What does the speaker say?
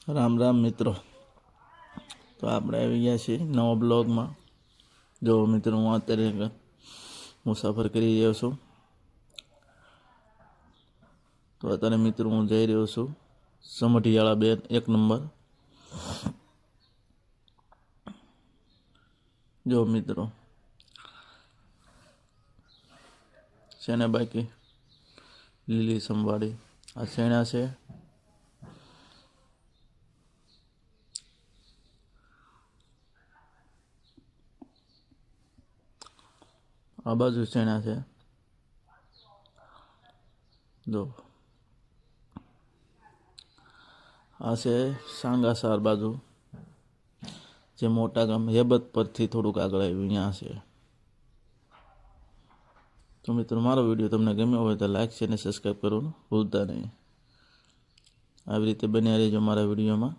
રામ રામ મિત્રો. તો આપણે આવી ગયા છીએ નવા બ્લોગમાં. જો મિત્રો, હું અત્યારે મુસાફર કરી રહ્યો છું. તો અત્યારે મિત્રો હું જઈ રહ્યો છું સમઢિયાળા 2 1 નંબર. જો મિત્રો, છે ને બાકી લીલી સંભાળી આ શેણા છે. આ બાજુ શેણા છે. જો આ છે સાંગાસાર બાજુ, જે મોટા ગામ હેબત પરથી થોડુંક આગળ આવ્યું અહીંયા છે. તો મિત્રો, મારો વિડીયો તમને ગમ્યો હોય તો લાઈક છે અને સબસ્ક્રાઈબ કરવાનું ભૂલતા નહીં. આવી રીતે બન્યા રહેજો મારા વિડીયોમાં.